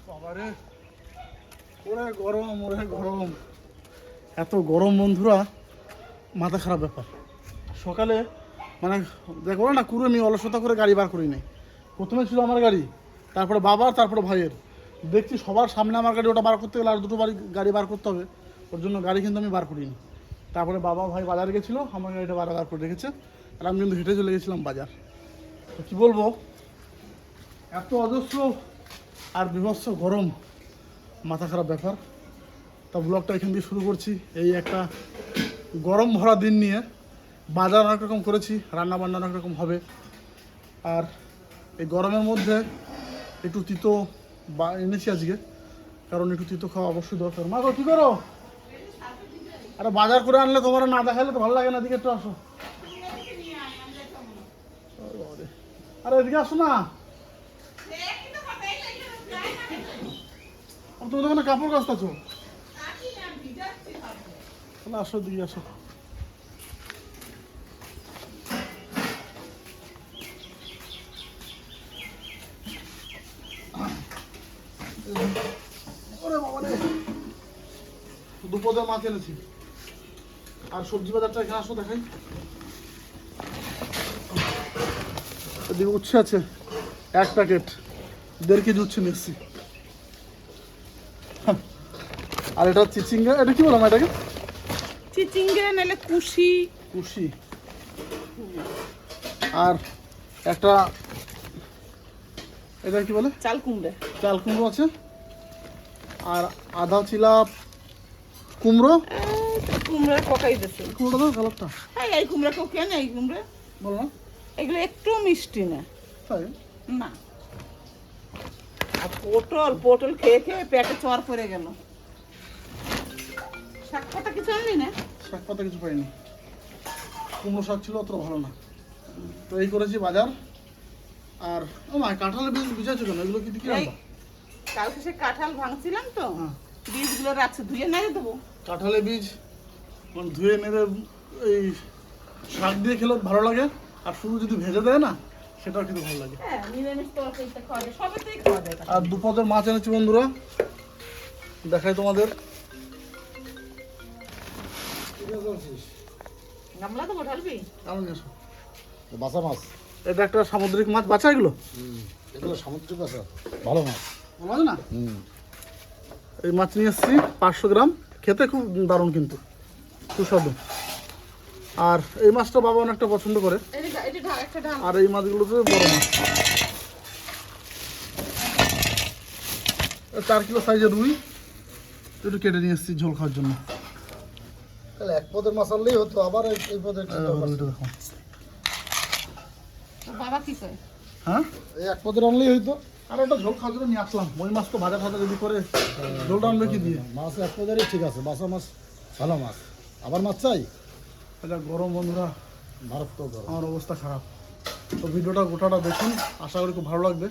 বাবারে ওরে গরম এত গরম বন্ধুরা, মাথা খারাপ ব্যাপার। সকালে মানে দেখো না, কুড়ে আমি অলসতা করে গাড়ি বার করি নাই। প্রথমে ছিল আমার গাড়ি, তারপরে বাবার, তারপরে ভাইয়ের। দেখছি সবার সামনে আমার গাড়ি, ওটা বার করতে গেলে আর দুটো গাড়ি বার করতে হবে, ওর জন্য গাড়ি কিন্তু আমি বার করিনি। তারপরে বাবা ভাই বাজারে গেছিলো, আমার গাড়িটা বার করে রেখেছে, আর আমি কিন্তু হেঁটে চলে গেছিলাম বাজার। তো কী বলবো, এত অজস্র আর বিভৎস গরম, মাথা খারাপ ব্যাপার। তা ব্লগটা এখান দিয়ে শুরু করছি, এই একটা গরম ভরা দিন নিয়ে। বাজার অনেক রকম করেছি, রান্নাবান্না অনেক রকম হবে। আর এই গরমের মধ্যে একটু তিতো এনেছি আজকে, কারণ একটু তিতো খাওয়া অবশ্যই দরকার। মা গো, কী করো? আরে বাজার করে আনলে তোমার না দেখালে তো ভালো লাগে না, এদিকে একটু আসো। আরে এদিকে আসো না, তুমি দোকানে কাপড় কাচতেছো। তাহলে আসো, দিকে আসো। দুপদের মাছ এনেছি, আর সবজি বাজারটা এখানে আসো দেখাই। এদিকে উচ্ছে আছে 1 প্যাকেট, 1.5 কেজি উচ্ছে নিচ্ছি। আর এটা চিচিঙ্গা, এটা কি বললাম এটাকে? চিচিঙ্গা নাহলে কুশি। কুশি। আর একটা এটা কি বলে, চাল কুমড়া। চাল কুমড়ো আছে, আর আধা চিলা কুমড়ো। কুমড়া পকাই দিচ্ছে। কুমড়োটা দাও কালারটা। হ্যাঁ, এই কুমড়া কেউ কেন, এই কুমড়া বলো না, এগুলো একটু মিষ্টি না। তাই না। আর পটল খেয়ে খেয়ে পেটে চর পড়ে গেল। শাক পাতা কিছু আনলি না? শাক পাতা কিছু পাইনি, কুমড়ো শাক ছিল, অত ভালো না। তো এই করেছি বাজার। আর ও মা, কাঁঠালের বীজ ভিজাচ্ছ কেন? এগুলো কি দিয়ে আনবা? কালকে সে কাঁঠাল ভাঙছিলাম তো, বীজগুলো রাখছে, ধুয়ে নেড়ে দেবো। কাঁঠালের বীজ মানে ধুয়ে নেড়ে এই শাক দিয়ে খেলে ভালো লাগে, আর শুধু যদি ভেজে দেয় না, সেটাও কিন্তু ভালো লাগে। হ্যাঁ, নিরামিষ তরকারিতে খাওয়া যায়, সবেতেই খাওয়া যায়। আর দুপদের মাছ এনেছি বন্ধুরা, দেখাই তোমাদের। গামলা তো ঢালবি? কারণ এসো, বাসা মাছ, এটা একটা সামুদ্রিক মাছ, বাচ্চা এগুলো। এগুলো সামুদ্রিক বাসা, ভালো মাছ। ভালো আছে না? এই মাছ নিয়ে এসেছি 500 গ্রাম, খেতে খুব দারুণ, কিন্তু সুস্বাদু। আর এই মাছটা বাবা অনেকটা পছন্দ করে। আর এই মাছগুলো তো বড় মাছ, 4 কিলো সাইজের রুই, একটু কেটে নিয়ে এসেছি ঝোল খাওয়ার জন্য। তাহলে 1 পদের মাছ আনলেই হতো, আবার এই পদের রুইটা দেখো। বাবা কি কয়? হ্যাঁ, এই 1 পদের আনলেই হতো। আর একটা ঝোল খাওয়ার জন্য নিয়ে আসলাম। ওই মাছ তো ভাজা ভাজা যদি করে, ঝোলটা আনবে কি দিয়ে? মাছ 1 পদেরই ঠিক আছে, বাসা মাছ ভালো মাছ। আবার মাছ চাই? এটা গরম বন্ধুরা, ভারত তো গরম। আমার অবস্থা খারাপ। তো ভিডিওটা গোটাটা দেখুন, আশা করি খুব ভালো লাগবে।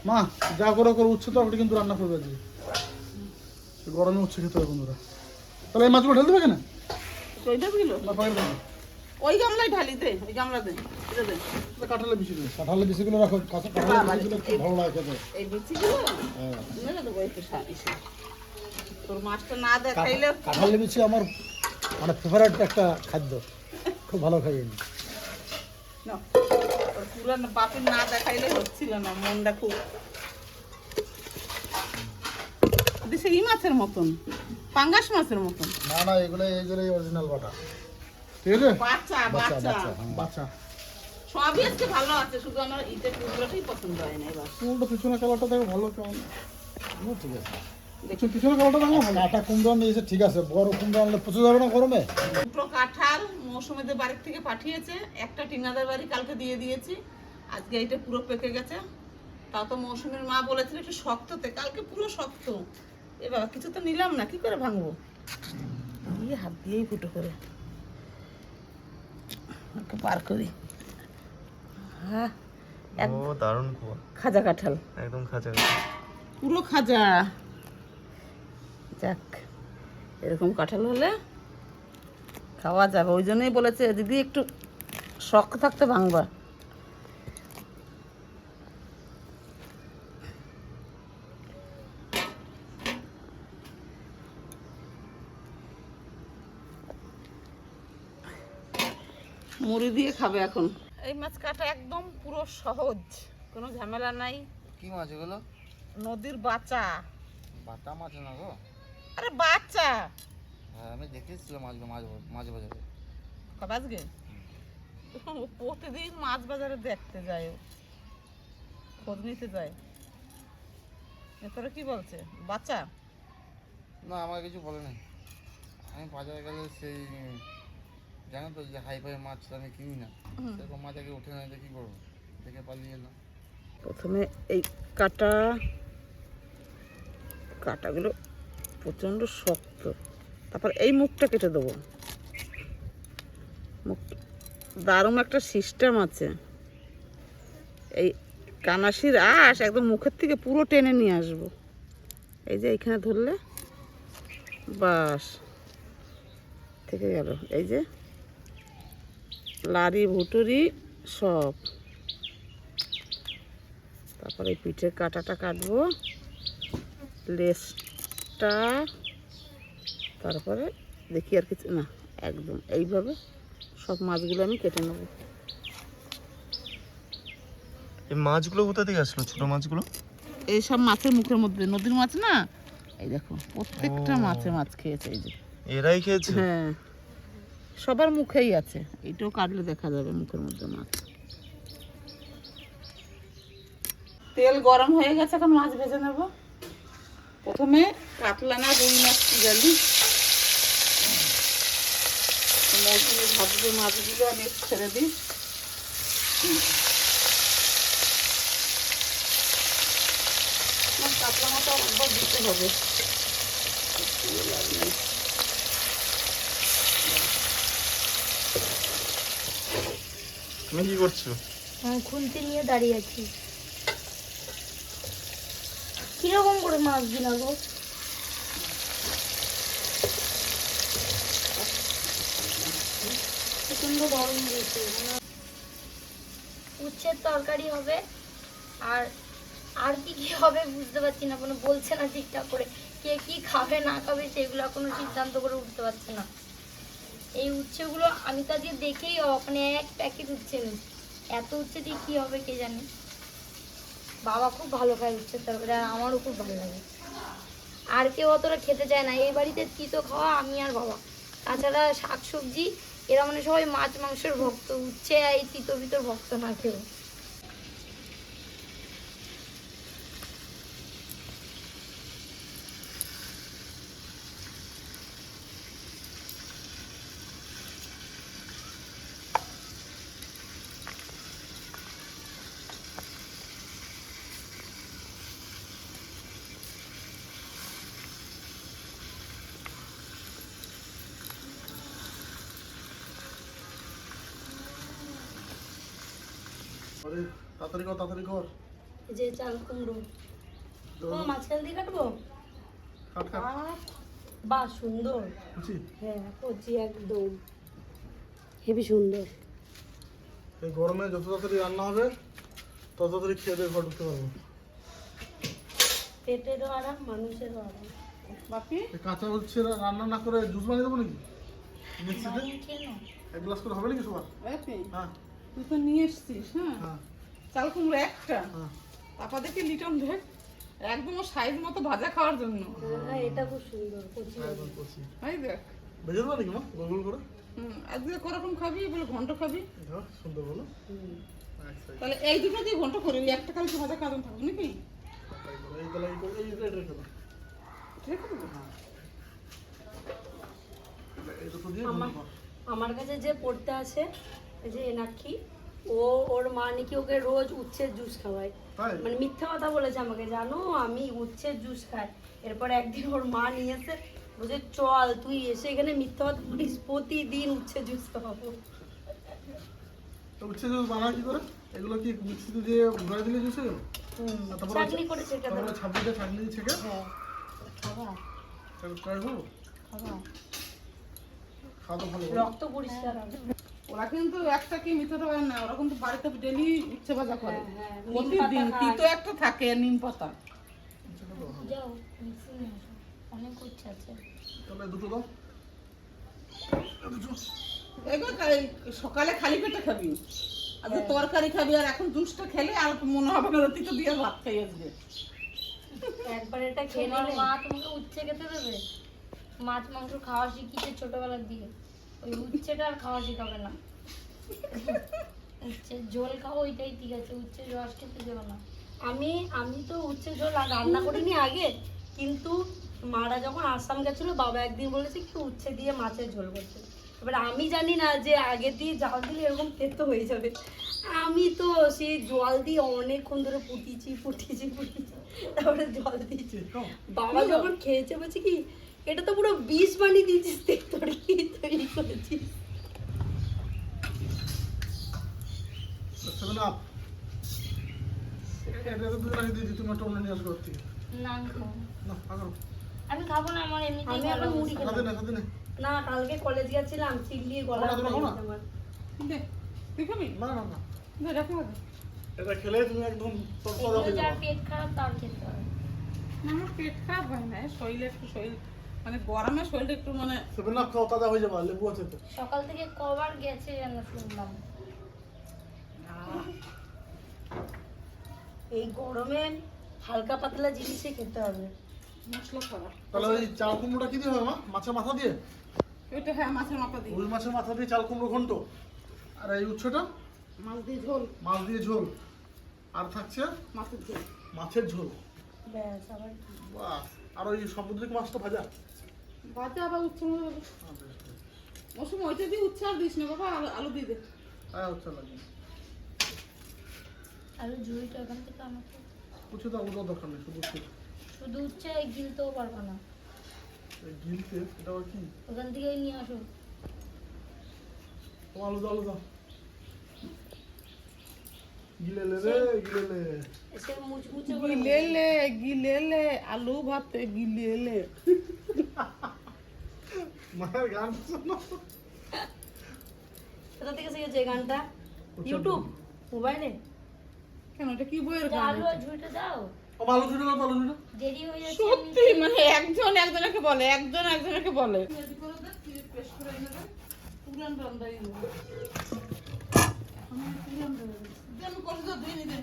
মা যা করে উচ্ছে তো কিন্তু রান্না করবে আজকে, গরমে উচ্ছে খেতে হবে বন্ধুরা। তাহলে এই মাছগুলো ঢেলতে হবে কেন? ওই গামলায় ঢালি দে, ওই গামলা দে, এটা দে। কাঁঠালের বিচি দেবে। কাঁঠালের বিচিগুলো রাখো, কাঁঠালের বিচিগুলো খুব ভালো লাগে খেতে। এই বিচিগুলো মেরে দেবো একটু সারিসে। তোর মাছটা না দেখাইলে। কাঁঠালের বিচি আমার মানে ফেভারিট একটা খাদ্য, খুব ভালো খাই আমি। না, ওর পুরানো বাপের না দেখাইলে হচ্ছিল না, মনটা খুব দেশে ই মাছের মতন, পাঙ্গাস মাছের মতন। না, এগুলোই অরিজিনাল বাটা। ঠিক আছে, বাচ্চা বাচ্চা বাচ্চা বাচ্চা, হ্যাঁ। বাচ্চা। সবই আজকে ভালো আছে, শুধু আমার ইটের টুকরোটাই পছন্দ হয় না। এবার কুমড়োটা পিছনে কালারটা দেখো ভালো, কেমন ঠিক আছে। দেখুন পিছনে কালারটা দেখো ভালো। কাটা কুমড়ো নিয়েছে, ঠিক আছে। বড় কুমড়ো আনলে পচে যাবে না গরমে? দুটো কাঁঠাল মৌসুমীদের বাড়ির থেকে পাঠিয়েছে, একটা টিনাদের বাড়ি কালকে দিয়ে দিয়েছি। আজকে এইটা পুরো পেকে গেছে। তাও তো মৌসুমীর মা বলেছিল একটু শক্ততে, কালকে পুরো শক্ত। এ বাবা, কিছু তো নিলাম না, কি করে ভাঙবো? দিয়ে হাত দিয়েই ফুটো করে পার করি। হ্যাঁ, ও দারুণ খাজা কাঁঠাল, একদম খাঁচা পুরো খাজা। যাক, এরকম কাঁঠাল হলে খাওয়া যাবে। ওই জন্যই বলেছে দিদি একটু শক্ত থাকতে ভাঙবা। মুড়ি দিয়ে খাবে এখন। এই মাছ কাটা একদম পুরো সহজ, কোনো ঝামেলা নাই। কি মাছ এগুলো? নদীর বাচ্চা। বাটা মাছ না গো? আরে বাচ্চা। হ্যাঁ আমি দেখেছিলাম মাছগুলো মাছ বাজারে। কবে আজকে? প্রতিদিন মাছ বাজারে দেখতে যায়, ও খোঁজ নিতে যায়। তোরা কি বলছে বাচ্চা? না আমার কিছু বলে নাই। আমি বাজারে গেলে সেই জানো তো যে হাই ফাই মাছ আমি কিনি না, সেরকম মাছ আগে উঠে না, কি করবো, দেখে পালিয়ে এলাম। প্রথমে এই কাটাগুলো প্রচণ্ড শক্ত, তারপর এই মুখটা কেটে দেবো। মুখ দারুণ একটা সিস্টেম আছে। এই কানাসির আঁশ একদম মুখের থেকে পুরো টেনে নিয়ে আসবো। এই যে এইখানে ধরলে বাস থেকে গেল। এই যে লারি ভুটুরি সব। তারপরে এই পিঠের কাঁটাটা কাটবো, লেজটা, তারপরে দেখি আর কিছু না, একদম এইভাবে সব মাছগুলো আমি কেটে নেবো। এই মাছগুলো কোথা থেকে আসলো, ছোট মাছগুলো? এই সব মাছের মুখের মধ্যে, নদীর মাছ না, এই দেখো প্রত্যেকটা ও। মাছে মাছ খেয়েছে। এই যে এরাই খেয়েছে? হ্যাঁ, সবার মুখেই আছে। এইটাও কাটলে দেখা যাবে মুখের মধ্যে মাছ। তেল গরম হয়ে গেছে, এখন মাছ ভেজে নেব। প্রথমে কাতলা না রুই মাছ কি জানি, মৌসুমি ভাজবে মাছগুলো আমি ছেড়ে দিই। কাতলা মাছ একবার দিতে হবে। তুমি কি করছো? আমি খুন্তি নিয়ে দাঁড়িয়ে আছি। কিরকম করে মাছ দিলা গো? প্রচন্ড গরম দিয়েছে। উচ্ছের তরকারি হবে, আর আর কি কি হবে বুঝতে পারছি না, কোনো বলছে না ঠিকঠাক করে। কে কি খাবে না খাবে সেগুলো কোনো সিদ্ধান্ত করে উঠতে পারছে না। এই উচ্ছেগুলো আমি তো আজকে দেখেই মানে এক প্যাকেট উচ্ছে নিই। এত উচ্ছে দিয়ে কী হবে কে জানে। বাবা খুব ভালো খায় উচ্ছের তরকারি, আর আমারও খুব ভালো লাগে। আর কেউ অতটা খেতে চায় না এই বাড়িতে, তিতো খাওয়া আমি আর বাবা। তাছাড়া শাকসবজি এরা মানে সবাই মাছ মাংসের ভক্ত, উচ্ছে এই তিতো ভিতর ভক্ত না কেউ। আরে তাড়াতাড়ি কর, তাড়াতাড়ি কর। এই যে চাল কুমড়ো, ও মাঝখান দিয়ে কাটবো। কাট কাট। বাহ সুন্দর। বুঝছি, হ্যাঁ কচি একদম হেবি সুন্দর। এই গরমে যত তাড়াতাড়ি রান্না হবে তত তাড়াতাড়ি খেয়ে দিয়ে ঘর ঢুকতে পারবো। পেটেরও আরাম, মানুষেরও আরাম। বাপি এই কাঁচা হচ্ছে রান্না না করে জুস বানিয়ে দেবো নাকি মিক্সিতে? বানিয়ে খেয়ে নাও। এক গ্লাস করে হবে নাকি সবার? বাপি, হ্যাঁ তুই তো নিয়ে এসছিস। হ্যাঁ, হ্যাঁ চাল কুমড়ো একটা, হ্যাঁ। তারপর দেখি লিটন দেখ একদম ওর সাইজ মতো ভাজা খাওয়ার জন্য। হ্যাঁ এটা খুব সুন্দর কচি। একদম করছি। এই দেখ, ভেজে দেবো নাকি মা গোল গোল করে? আজকে কোরকম খাবি বলে ঘন্ট খাবি, দেখো সুন্দর বলো। হুম। এক সাইড তাহলে এই দুটো দিয়ে ঘন্ট করে ওই একটা কালকে ভাজা খাওয়া থাকবে নাকি? এই তাহলে এই করে এই রেড রেখে দাও। ঠিক আছে। এই দুটো দিয়ে ঘন্ট কর। আমার কাছে যে পড়তে আসে, এই যে এনাক্ষী, ওর মা নাকি ওকে রোজ উচ্ছের জুস খাওয়ায়। তাই? মানে মিথ্যা কথা বলেছে আমাকে, জানো আমি উচ্ছের জুস খাই। এরপর একদিন ওর মা নিয়ে এসে বলছে চল তুই এসে এখানে মিথ্যা কথা বলিস, প্রতিদিন উচ্ছের জুস খাওয়াবো। তো উচ্ছে জুস বানায় কি করে? এগুলো কি মিক্সিতে দিয়ে ঘুরে দিলে জুস হয়ে গেল? আর তারপরে চাটনি করে ছেঁকে দেবো। তারপরে ছাব্বিশটা চাটনি দিয়ে ছেঁকে হ্যাঁ খাবা ট্রাই করবো। খাবা, খাওয়া তো ভালো। রক্ত পরিষ্কার হবে। ওরা কিন্তু একটা কি মিথ্যা পারে না, ওরা কিন্তু বাড়িতে ডেলি উচ্ছে ভাজা করে। হ্যাঁ, নিম প্রতিদিন পাতা খায়। তিতো একটা থাকে, নিম পাতা। যাও মিক্সি নিয়ে আসো, অনেক উচ্ছে আছে। তাহলে দুটো দাও। দুটো দেখো সকালে খালি পেটে খাবি, আর যে তরকারি খাবি আর এখন জুসটা খেলে আর মনে হবে না তুই তো দিয়ে ভাত খাই আসবে। একবার এটা খেয়ে নিলে মা তোমাকে উচ্ছে খেতে দেবে। মাছ মাংস খাওয়া শিখিয়েছে ছোটবেলার দিকে, ওই উচ্ছেটা আর খাওয়া শিখাবে না। উচ্ছে ঝোল খাও ওইটাই ঠিক আছে, উচ্ছে রস খেতে দেবে না। আমি তো উচ্ছে ঝোল রান্না করিনি আগে, কিন্তু মারা যখন আসাম গেছিল বাবা একদিন বলেছে কি উচ্ছে দিয়ে মাছের ঝোল করছে। এবার আমি জানি না যে আগে দিয়ে জাল দিলে এরকম তেতো হয়ে যাবে। আমি তো সেই জল দিয়ে অনেকক্ষণ ধরে ফুটিয়েছি তারপরে জল দিয়েছি। বাবা যখন খেয়েছে বলছে কি এটা তো পুরো বিষ বানিয়ে দিয়েছিস, তরকারি তৈরি করেছিস। সেভেন আপ এটা তো দুজন আগে দিয়ে দিই, তুমি একটা অন্য নিয়ে আসবে ওর থেকে। না আমি খাবো না। না আগো আমি খাবো না, আমার এমনিতেই ভালো মুড়ি খেতে খাতে না না। কালকে কলেজ গেছিলাম, চিল্লিয়ে গলা খাও না, খাও না। আমার। দে তুই খাবি না না না, দে রাখো আগে। এটা খেলে তুমি একদম তরতাজা এগুলো হয়ে যার যাবে। পেট খারাপ তার খেতে হবে। না, আমার পেট খারাপ হয় না, শরীরে একটু শরীর মানে গরমে শরীরটা একটু মানে সেভেন আপ খাও, তাজা হয়ে যাবে, লেবু আছে তো। সকাল থেকে কবার গেছে যেন শুনলাম। এই গরমে হালকা পাতলা জিনিসই খেতে হবে। মশলা খারাপ। তাহলে ওই চাল কুমড়োটা কি দিয়ে হবে মা? মাছের মাথা দিয়ে? এটা হ্যাঁ মাছের মাথা দিই, রুই মাছের মাথা দিয়ে চাল কুমড়ো ঘন্ট। আর এই উচ্ছেটা মাছ দিয়ে ঝোল, মাছ দিয়ে ঝোল। আর থাকছে মাছের ঝোল। মাছের ঝোল। ব্যাস আবার কি? বাহ! আর ওই সামুদ্রিক মাছটা ভাজা। ভাজা আবার উচ্ছে মৌসুম ওইটা দিয়ে উচ্ছে আর দিস না বাবা, আলু দিয়ে দে। হ্যাঁ উচ্ছে লাগে। আলু ঝুড়িটা ওখান থেকে আমাকে উচ্ছে তো আলুটার দরকার নেই, শুধু উচ্ছে। শুধু উচ্ছে গিলতেও পারবো না, এই গিলতে এটা আবার কি? ওখান থেকেই নিয়ে আসো। ও আলু দাও, আলু দাও। গিলেলে রে, গিলেলে। এসে মুচমুচে করে গিলেলে আলু ভাতে গিলেলে। মায়ের গান শোনো। কোথা থেকে শিখেছে এই গানটা? ইউটিউব, মোবাইলে? কেন এটা কি বইয়ের এটা গান? আলু আর ঝুড়িটা দাও, ও আলু ছুটে দাও, আলু ছুটে। দেরি হয়ে যাচ্ছে। সত্যি মানে একজন একজনকে বলে, একজন একজনকে বলে। পুরান রান্নাই আমি করে দাও, দিয়ে নিতে।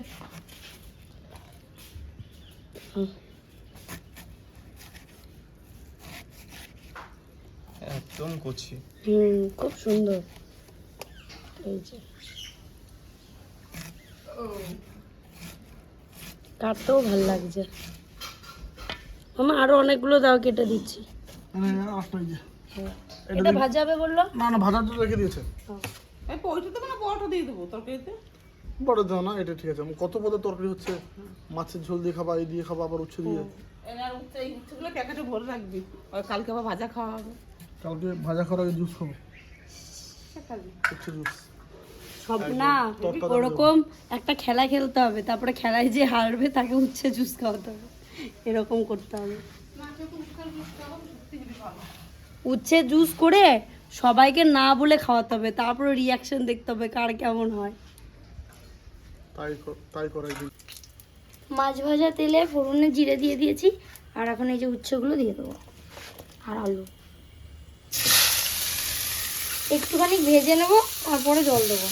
একদম কচি। খুব সুন্দর। এই যে কাটতেও ভাল লাগছে। মামা আরো অনেকগুলো দাও, কেটে দিচ্ছি। মানে আটটা এই যে। এটা ভাজাবে বললো? না না, ভাজাটা রেখে দিয়েছে। এই ওইটা তো মানে বড়টা দিয়ে দেবো তরকারিতে। বড় দাও না, এটা ঠিক আছে। কত পদের তরকারি হচ্ছে, মাছের ঝোল দিয়ে খাবা, এই দিয়ে খাবা, আবার উচ্ছে দিয়ে। আর উচ্ছে এই উচ্ছেগুলো প্যাকেটে ভরে রাখবি, আর কালকে আবার ভাজা খাওয়া হবে। কালকে ভাজা করার আগে জুস খাবো, খাবি উচ্ছে জুস। সব না, তরতাজা ওরকম একটা খেলা খেলতে হবে, তারপরে খেলায় যে হারবে তাকে উচ্ছে জুস খাওয়াতে হবে, এরকম করতে হবে। উচ্ছে জুস করে সবাইকে না বলে খাওয়াতে হবে, তারপরে রিয়াকশন দেখতে হবে কার কেমন হয়। তাই করাই দিই। মাছ ভাজা তেলে ফোড়নে জিরে দিয়ে দিয়েছি, আর এখন এই যে উচ্ছেগুলো দিয়ে দেবো আর আলু একটুখানি ভেজে নেব, তারপরে জল দেবো।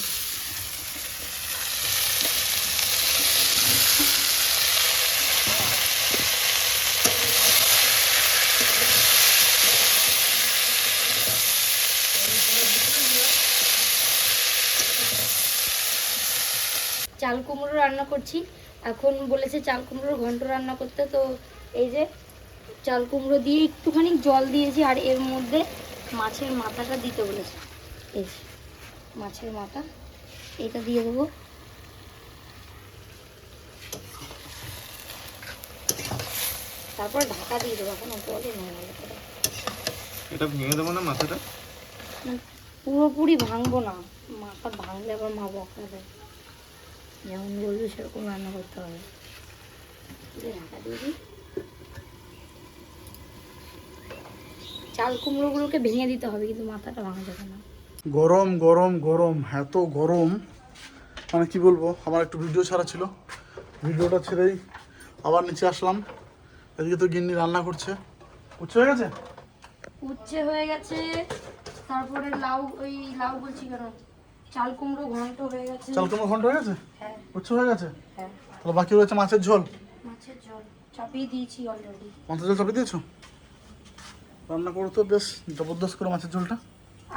চাল কুমড়ো রান্না করছি, এখন বলেছে চাল কুমড়োর ঘন্ট রান্না করতে, তো এই যে চাল কুমড়ো দিয়ে একটুখানি জল দিয়েছি, আর এর মধ্যে মাছের মাথাটা দিতে বলেছে। এই যে মাছের মাথা, এটা দিয়ে দেবো। তারপর ঢাকা দিয়ে দেবো, এখন জলে নেই। এটা ভেঙে দেবো না মাথাটা? পুরোপুরি ভাঙবো না, মাথা ভাঙলে আবার মা বকা দেয়, যেমন বলবি সেরকম রান্না করতে হবে। ঢাকা দিয়ে দিই। চাল কুমড়োগুলোকে ভেঙে দিতে হবে, কিন্তু মাথাটা ভাঙা যাবে না। গরম গরম গরম, এত গরম মানে কি বলবো। আমার একটু ভিডিও ছাড়া ছিল, ভিডিওটা ছেড়েই আবার নিচে আসলাম। এদিকে তো গিন্নি রান্না করছে। উচ্ছে হয়ে গেছে? উচ্ছে হয়ে গেছে, তারপরে লাউ, ওই লাউ বলছি কেন, চাল কুমড়ো ঘন্ট হয়ে গেছে। চাল কুমড়ো ঘন্ট হয়ে গেছে, হ্যাঁ উচ্চ হয়ে গেছে। হ্যাঁ, তাহলে বাকি রয়েছে মাছের ঝোল। মাছের ঝোল চাপিয়ে দিয়েছি অলরেডি। মাছের ঝোল চাপিয়ে দিয়েছো? রান্না করো তো বেশ জবরদস্ত করে মাছের ঝোলটা।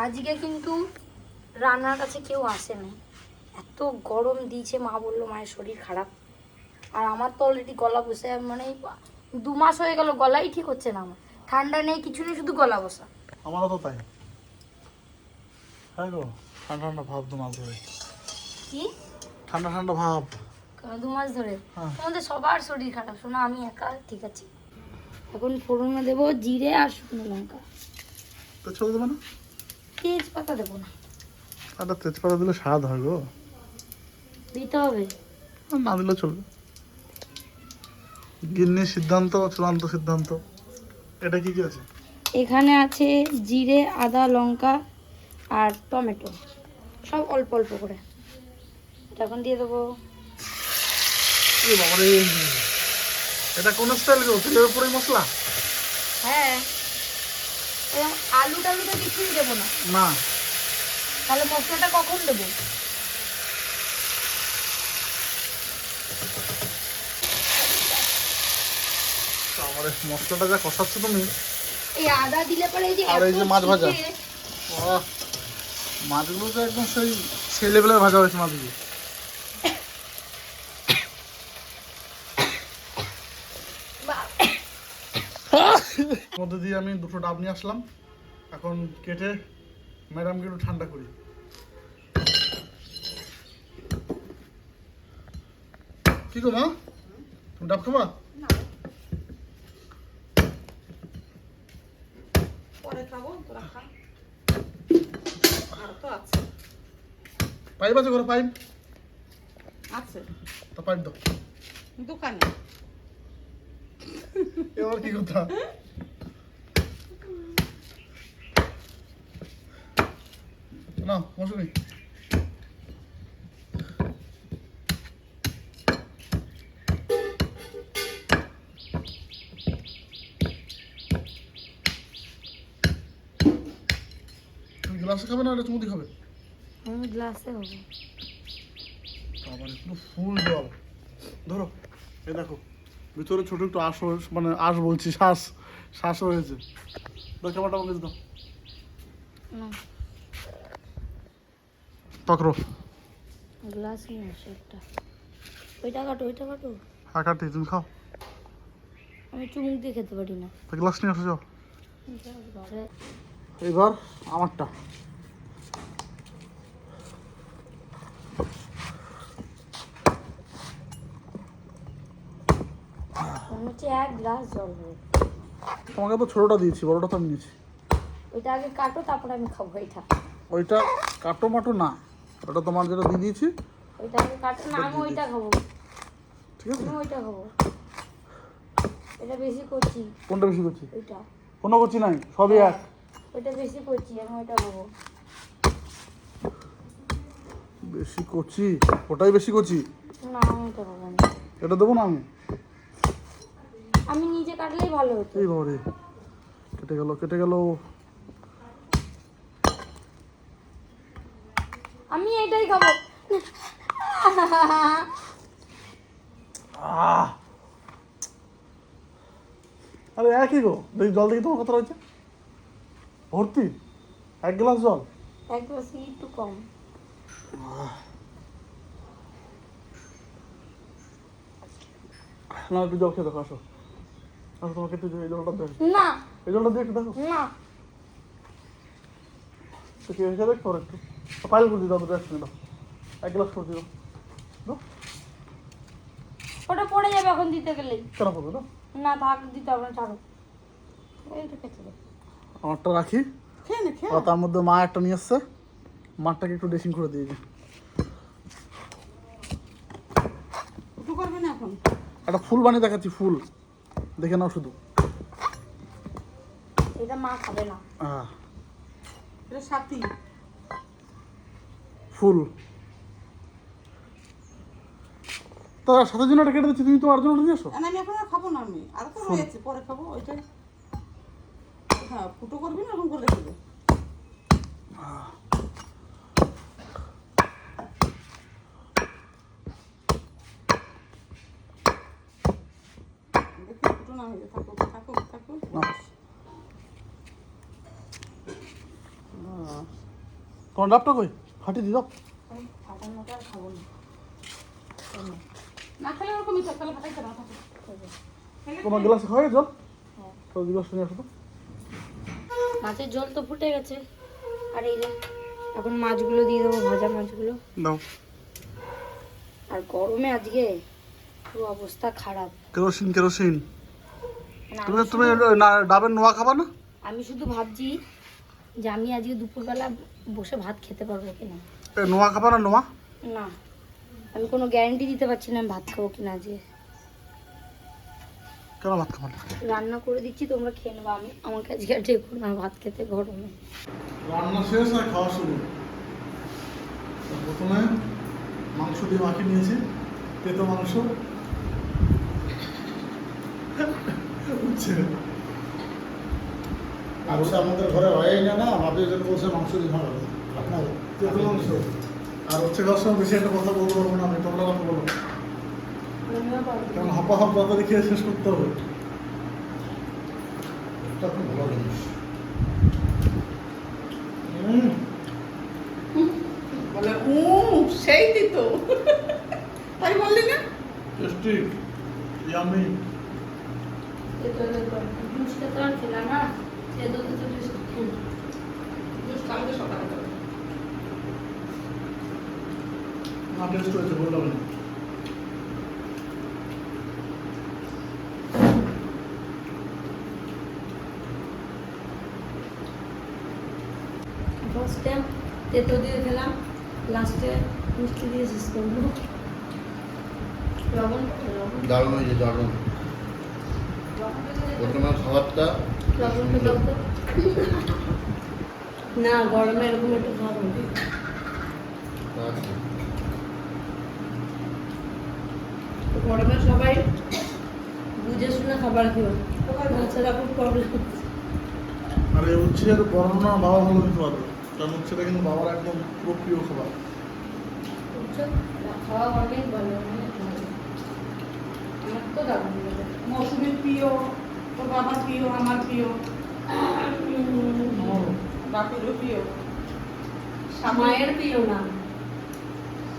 আজকে কিন্তু রান্নার কাছে কেউ আসেনি, এত গরম দিয়েছে। মা বললো মায়ের শরীর খারাপ, আর আমার তো অলরেডি গলা বসে, মানে 2 মাস হয়ে গেল গলাই ঠিক হচ্ছে না আমার। ঠান্ডা নেই কিছু নেই, শুধু গলা বসা। আমারও তো তাই। হ্যাঁ গো, ঠান্ডা ঠান্ডা ভাব 2 মাস ধরে। কি ঠান্ডা ঠান্ডা ভাব 2 মাস ধরে? হ্যাঁ। তোমাদের সবার শরীর খারাপ, শোনো আমি একা ঠিক আছে। এখন ফোড়নে দেবো জিরে আর শুকনো লঙ্কা। তেজপাতা দেবে না? তেজপাতা দেবো না। একটা তেজপাতা দিলে স্বাদ হয় গো। দিতে হবে। আর না দিলে চলবে। গিন্নির সিদ্ধান্ত, চূড়ান্ত সিদ্ধান্ত। এটা কি কি আছে? এখানে আছে জিরে, আদা, লঙ্কা আর টমেটো, সব অল্প অল্প করে। এটা এখন দিয়ে দেবো। এ বাবারে, এটা কোন স্টাইল গো? তেলের উপরেই মশলা? হ্যাঁ, এবং আলু টালু তো কিছুই দেবো না। না, তাহলে মশলাটা কখন দেবো? বাবারে, মশলাটা যা কষাচ্ছ তুমি। এই আদা দিলে পরে এই যে আর এই যে মাছ ভাজা। ছিটে, বাহ, মাছগুলো তো একদম সেই লেভেলের ভাজা হয়েছে মাছগুলো। মধ্যে দিয়ে আমি 2টো ডাব নিয়ে আসলাম। এখন কেটে ম্যাডামকে একটু ঠান্ডা করি। কি গো মা, তুমি ডাব খাবা? পরে খাবো, তোরা খা। আর তো আছে পাইপ আছে ঘরে? পাইপ আছে তা পাইপ দাও। দোকানে। এবার কি কথা? না মৌসুমি, তুমি গ্লাসে খাবে না, এটা চুমুদি খাবে? আমি গ্লাসে হবে। আবার পুরো ফুল জল। ধরো, এই দেখো ভিতরে ছোট একটু আঁশ মানে আঁশ বলছি, শ্বাস হয়েছে। দাও খাবারটা আমাকে দাও। পকড়ো। গ্লাস নিয়ে আসো একটা। ওইটা কাটো, ওইটা কাটো। কাটি, তুমি খাও। আমি চুমুক দিয়ে খেতে পারি না। তো গ্লাস নিয়ে আসো যাও। ঘরে এবার আমারটা। মনে হচ্ছে 1 গ্লাস জল হবে। তোমাকে তো ছোটটা দিয়েছি, বড়টা তো আমি নিয়েছি। ওইটা আগে কাটো, তারপরে আমি খাবো এটা। ওইটা কাটো মাটো না, ওটা তোমার যেটা দিয়ে দিয়েছি। ওইটা আগে কাটো না, আমি ওইটা খাবো। ঠিক আছে, আমি ওইটা খাবো। এটা বেশি করছি। কোনটা বেশি করছি? ওইটা কোনো করছি নাই, সবই এক। ওইটা বেশি করছি, আমি ওইটা খাবো। বেশি করছি, ওটাই বেশি করছি। না, আমি ওইটা খাবো না। এটা দেবো না আমি? আমি নিজে কাটলেই ভালো হতো। এই বাবারে, কেটে গেল কেটে গেল। আমি এটাই খাবো। আরে একই গো, দেখি জল দেখি তোমার কত রয়েছে। ভর্তি 1 গ্লাস জল। 1 গ্লাস একটু কম। না, একটু জল খেয়ে দেখো, আসো আসো, তোমাকে একটু এই জলটা দেখো, না এই জলটা দিয়ে একটু দেখো না, তো কি হয়েছে দেখো একটু। পাইল করে দিও, দুটো একসঙ্গে দাও। 1 গ্লাস করে দিও। দাও, ওটা পড়ে যাবে এখন দিতে গেলেই। কেন করবে না? না, থাক, দিতে হবে না, ছাড়ো। এইটা খেতে দে। আমারটা রাখি। খেয়ে নে, খেয়ে আর তার মধ্যে মা একটা নিয়ে এসছে, মাঠটাকে একটু ড্রেসিং করে দিয়েছে। উঠু করবে না এখন। একটা ফুল বানিয়ে দেখাচ্ছি, ফুল দেখে নাও শুধু। এটা মা খাবে না। এটা সাথী। ফুল তার সাথে জন্য এটা কেটে দিচ্ছি, তুমি তো আর জন্য নিয়ে আসো। না, আমি এখন আর খাবো না, আমি আর তো রয়েছে, পরে খাবো ওইটাই। হ্যাঁ, ফুটো করবি না, এখন করে দেবে। দেখি ফুটো না হয়ে যায়। থাকুক থাকুক থাকুক। তোমার ডাবটা কই ফাটি দি দাও। ফাটানোটা আর খাবো না। না খেলে ওরকমই তো, তাহলে ফাটাইতে না থাকুক। তোমার গ্লাসে খাওয়াই জল তো গ্লাসটা নিয়ে আসো তো। মাছের ঝোল তো ফুটে গেছে, আর এই যে এখন মাছগুলো দিয়ে দেবো, ভাজা মাছগুলো। দাও। আর গরমে আজকে পুরো অবস্থা খারাপ। Kerosene kerosene. মানে তুমি তুমি ডাবের নোয়া খাবা না? আমি শুধু ভাবছি যে আমি আজকে দুপুরবেলা বসে ভাত খেতে পারবো কিনা। নোয়া খাবা না? নোয়া না, আমি কোনো গ্যারান্টি দিতে পারছি না আমি ভাত খাবো কিনা আজকে। কেন ভাত খাবা না? রান্না করে দিচ্ছি, তোমরা খেয়ে নেবো। আমাকে আজকে আর ডেকো না ভাত খেতে গরমে। রান্না শেষ আর খাওয়া শুরু। প্রথমে মাংস দিয়ে মাখিয়ে নিয়েছি, তেতো মাংস। আর ওটা আমাদের ঘরে হয়ই না, ভাবি ওদের বলছে মাংস দিয়ে খাওয়াবে আপনার তেতো মাংস। আর হচ্ছে খাওয়ার সময় বেশি একটা কথা বলতে পারবো না আমি, তোমরা কথা বলো। কারণ হাপা হাপ তাড়াতাড়ি খেয়ে শেষ করতে হবে। এটা খুব ভালো জিনিস। বলে সেই দিত। তাই বললি না? Tasty, yummy. জুসটা তো আর খেলাম না, তেতো তেতো জুস খেলাম। জুস কালকে সকালে খাবো। না টেস্ট হয়েছে বললাম না। ফার্স্টে তেতো দিয়ে খেলাম, লাস্টে মিষ্টি দিয়ে শেষ করবো। লবণ লবণ দারুণ হয়েছে, দারুণ। প্রথমে খাবারটা লবণটা দাও তো। না, গরমে এরকম একটু খাবো। গরমে সবাই বুঝে শুনে খাবার খেও, তাছাড়া খুব প্রবলেম। আর এই উচ্ছের বর্ণনা বাবা ভালো দিতে পারবে, কারণ উচ্ছেটা কিন্তু বাবার একদম খুব প্রিয় খাবার। খাওয়া অনেক ভালো, অনেক ভালো। আমার তো দারুণ লাগে। মৌসুমীর প্রিয়, তোর বাবার প্রিয়, আমার প্রিয়, বাপেরও প্রিয়, মায়ের প্রিয় না।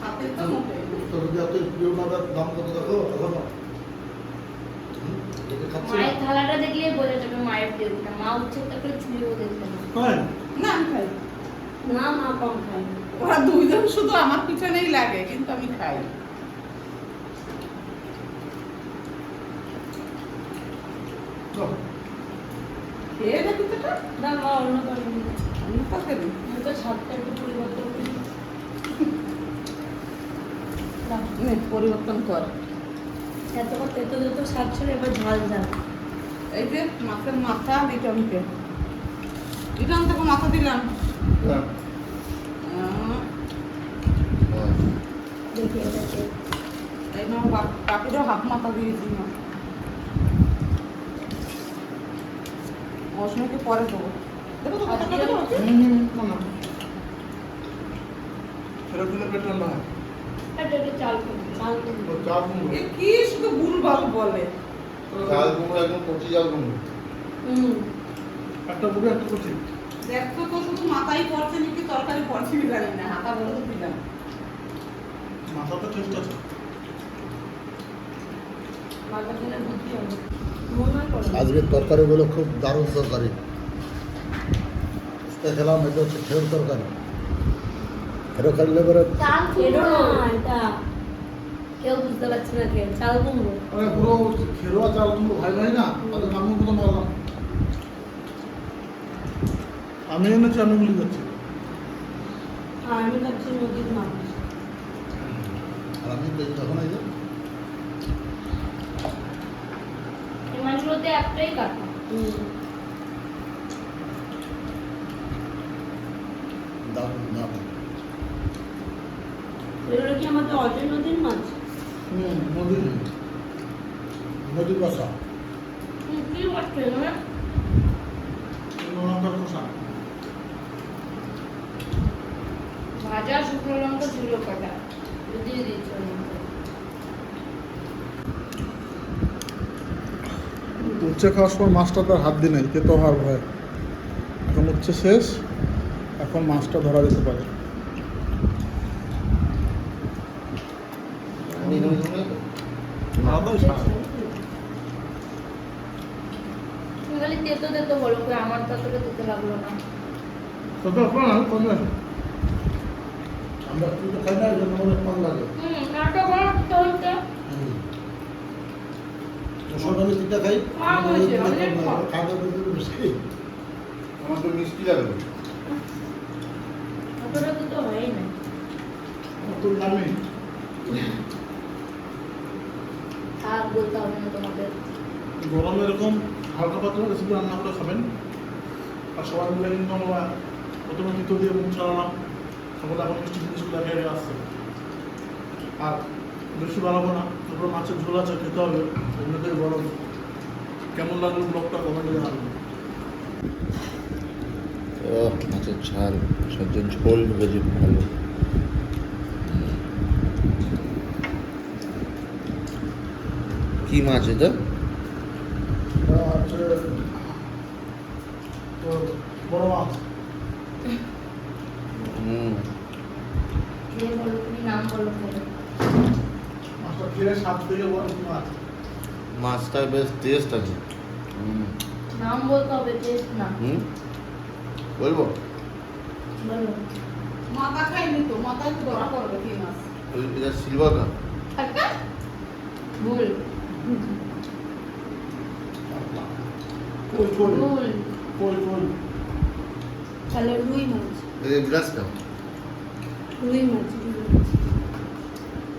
হাতের তো মোটে। তোর যদি প্রিয় মাদার দাম কত দেখো এখন খাচ্ছি মায়ের থালাটা দেখলেই বোঝা যাবে মায়ের প্রিয় কিনা। মা উচ্ছে করে ছুঁয়েও দেখবে না। হয় না আমি খাই। না, মা কম খায়। ওরা দুইজন শুধু আমার পিছনেই লাগে, কিন্তু আমি খাই। খেয়ে দেখি তো এটা। না, মা অন্য কারণে আমি কাকে দিই? আমি তো স্বাদটা একটু পরিবর্তন করি। নে, পরিবর্তন কর। এতবার তেতো তেতো স্বাদ ছিল, এবার ঝাল ঝাল। এই যে মাছের মাথা রিটনকে, রিটন থেকে মাথা দিলাম। দেখি এটাকে। এই না বাপিরও হাফ মাথা দিয়েছি না। মৌসুমীকে পরে দেবো। দেখো তো কতটা দেবো? সেটা দিলে পেট ঠান্ডা হয়। এটাকে চাল করবো, চাল করবো। তো চা কুমড়ো। এ কি শুধু ভুলভাল বলে। চাল কুমড়ো, একদম কচি চাল কুমড়ো। একটা বুড়ো একটা কচি। দেখতো তো শুধু মাথাই পড়ছে নাকি তরকারি পড়ছে কি জানি না, হাতা বলে তো দিলাম। মাথাতে টেস্ট আছে। মাথা খেলে বুদ্ধি হবে। মনে হয় করো। আজকের তরকারিগুলো খুব দারুণ তরকারি। খেলাম, এটা হচ্ছে খের তরকারি। খেরো খেললে পরে চাল খেলো না এটা। কেউ বুঝতে পারছে না কে চাল কুমড়ো। আরে পুরো খেরোয়া চাল কুমড়ো ভাই ভাই না, তাদের আমি কোনো বললাম। আমি এনেছি, আমি গুলি করছি। আর আমি ভাবছি নদীর মাছ। আর আমি যখন এই যে এই মাছগুলোতে একটাই কাটা। দারুণ দারুণ। এগুলো কি আমাদের অজয় নদীর মাছ? নদীর নদীর বাসা। কি করছে না? নোনাটার খোসা। ভাজা শুকনো লঙ্কা ঝুলো কাটা দিয়ে দিচ্ছি ওর মধ্যে। উচ্ছে খাওয়ার সময় মাছটা তার হাত দিয়ে নেই খেতে হওয়ার ভয়। এখন উচ্ছে শেষ, এখন মাছটা ধরা যেতে পারে। তুমি খালি তেতো তেতো বলো কই, আমার ততটা তেতো লাগলো না। আমরা তুই তো খাই না, এই জন্য অনেক কম লাগে। নাটক করতে হচ্ছে। সকালে তিনটা খাই, কম হয়েছে, অনেক কম। খাওয়া দাওয়া বেশি। আমার তো মিষ্টি লাগবে। অতটা তো হয়ই না। তোর নামে আর বলতে হবে না তোমাদের। গরমে এরকম হালকা পাতলা রেসিপি রান্না করে খাবেন। আর সবাই মিলে কিন্তু আমরা প্রথমে মিত্র দিয়ে মুখ চালালাম, সকলে এখন মিষ্টি জিনিসগুলো খেয়ে আসছে। আর বেশি বাড়াবো না, তারপরে মাছের ঝোল আছে, খেতে হবে। এমনিতেই গরম। কেমন লাগলো ব্লগটা কমেন্টে জানাবেন। মাছের ঝাল সজ্জন ঝোল ভেজে ভালো। কি মাছ এটা? হচ্ছে তোর বড় মাছ। খেয়ে বলো, তুমি নাম বলো খেয়ে। মাছটা খেয়ে স্বাদ থেকে বড় মাছ। মাছটা বেশ টেস্ট আছে। নাম বলতে হবে, টেস্ট না। বলবো বলো। মাথা খাইনি তো, মাথায় তো ধরা পড়বে কি মাছ। এটা সিলভার না? ভুল কই কই ভুল। কই কই তাহলে রুই মাছ। এটা গ্লাসটা। রুই মাছ, রুই মাছ।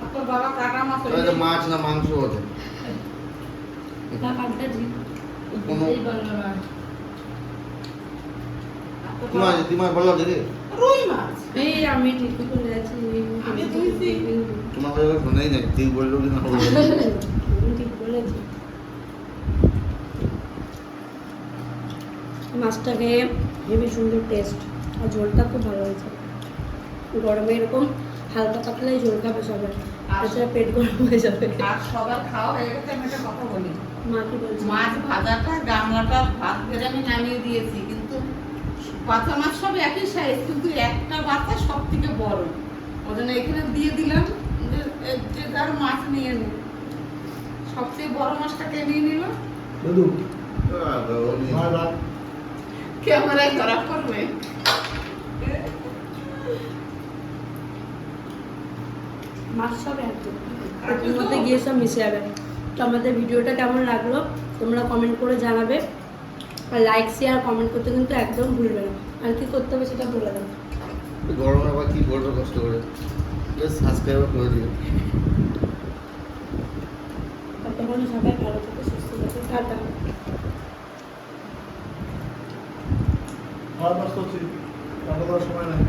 আর তোর বাবা কাটা মাছ এটা মাছ না মাংস বটে? না কাটটা ঠিক কোনো এই বললো না। কি মাছ? কি মাছ বলো দেখি। রুই মাছ। এই আমি ঠিকই বলে যাচ্ছি, আমি বুঝছি। তোমার কথা শোনাই নাই, ঠিক বললো কি না বললো। আমি ঠিক বলেছি। মাছটাকে হেবি সুন্দর টেস্ট, আর ঝোলটা খুব ভালো হয়েছে। গরমে এরকম হালকা পাতলাই ঝোল খাবে সবাই, তাছাড়া পেট গরম হয়ে যাবে। আর সবার খাওয়া হয়ে গেছে, আমি একটা কথা বলি। মা কি বলছে? মাছ ভাজাটা গামলাটা ভাত ভেজে আমি নামিয়ে দিয়েছি, কিন্তু বাচ্চা মাছ সব একই সাইজ, কিন্তু একটা বাচ্চা সব থেকে বড়। ওই জন্য এখানে দিয়ে দিলাম যে যার মাছ নিয়ে নিল। সবচেয়ে বড় মাছটাকে নিয়ে নিল। দাদু ভাই ভাই ক্যামেরায় ধরা পড়বে। মাছ সব একদম এর মধ্যে গিয়ে সব মিশে যাবে। তো আমাদের ভিডিওটা কেমন লাগলো তোমরা কমেন্ট করে জানাবে, আর লাইক শেয়ার কমেন্ট করতে কিন্তু একদম ভুলবে না। আর কি করতে হবে সেটা বলে দাও। গরমে আবার কি করবে কষ্ট করে, সাবস্ক্রাইব করে দিও। ততক্ষণ সবাই ভালো থাকে, সুস্থ থাকে, টাটা। আর ব্যস্ত আছি, রান্না করার সময় নাই।